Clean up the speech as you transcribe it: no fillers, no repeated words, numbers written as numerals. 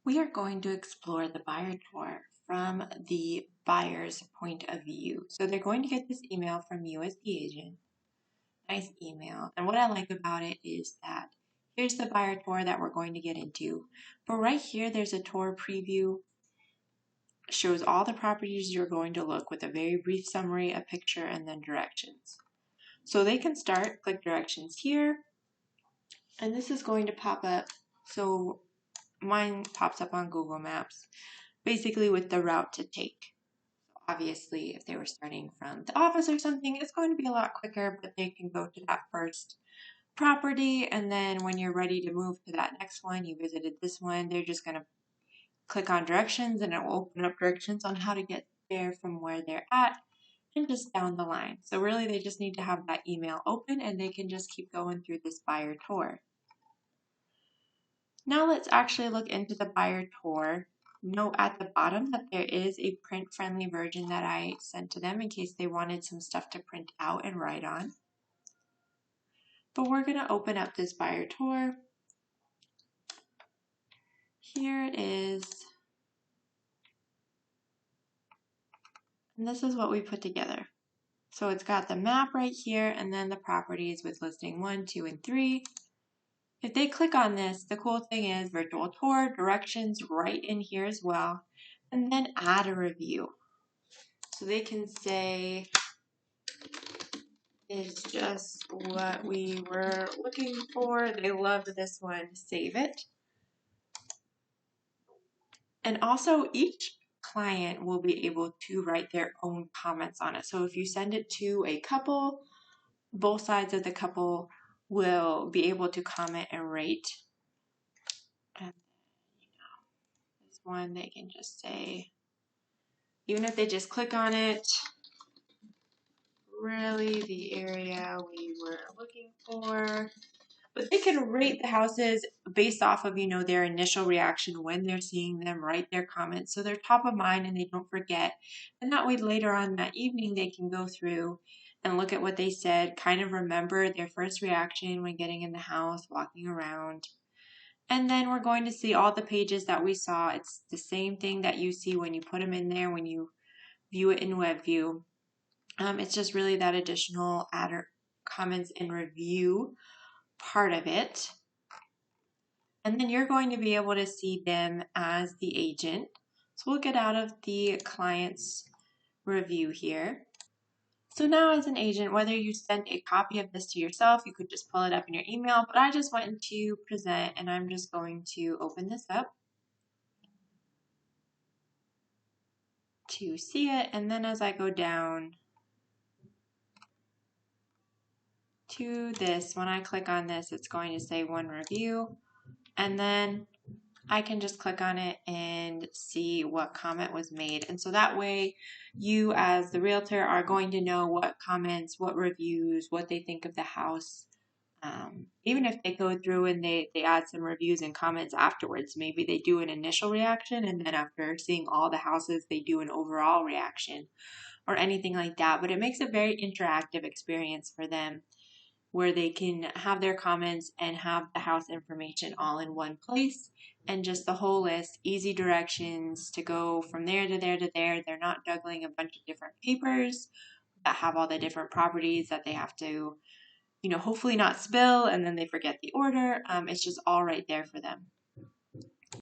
We are going to explore the buyer tour from the buyer's point of view. So they're going to get this email from you as the agent. Nice email. And what I like about it is that here's the buyer tour that we're going to get into. But right here, there's a tour preview. Shows all the properties you're going to look with a very brief summary, a picture, and then directions. So they can start, click directions here, and this is going to pop up. So mine pops up on Google Maps, basically with the route to take. Obviously, if they were starting from the office or something, it's going to be a lot quicker, but they can go to that first property, and then when you're ready to move to that next one, you visited this one, they're just going to click on directions and it will open up directions on how to get there from where they're at and just down the line. So really they just need to have that email open and they can just keep going through this buyer tour. Now let's actually look into the buyer tour. Note at the bottom that there is a print-friendly version that I sent to them in case they wanted some stuff to print out and write on. But we're going to open up this buyer tour. Here it is. And this is what we put together. So it's got the map right here and then the properties with listing 1, 2, and 3. If they click on this, the cool thing is virtual tour, directions right in here as well, and then add a review. So they can say, it's just what we were looking for. They loved this one, save it. And also each client will be able to write their own comments on it. So if you send it to a couple, both sides of the couple will be able to comment and rate. And this one, they can just say, even if they just click on it, really the area we were looking for. But they can rate the houses based off of, their initial reaction when they're seeing them, write their comments so they're top of mind and they don't forget. And that way later on that evening they can go through and look at what they said, kind of remember their first reaction when getting in the house, walking around. And then we're going to see all the pages that we saw. It's the same thing that you see when you put them in there, when you view it in WebView. It's just really that additional add comments and review part of it. And then you're going to be able to see them as the agent. So we'll get out of the client's review here. So now as an agent, whether you sent a copy of this to yourself, you could just pull it up in your email, but I just wanted to present and I'm just going to open this up to see it. And then as I go down to this, when I click on this, it's going to say one review. And then I can just click on it and see what comment was made. And so that way you as the realtor are going to know what comments, what reviews, what they think of the house. Even if they go through and they add some reviews and comments afterwards, maybe they do an initial reaction and then after seeing all the houses, they do an overall reaction or anything like that. But it makes a very interactive experience for them where they can have their comments and have the house information all in one place and just the whole list, easy directions to go from there to there to there. They're not juggling a bunch of different papers that have all the different properties that they have to, hopefully not spill and then they forget the order. It's just all right there for them.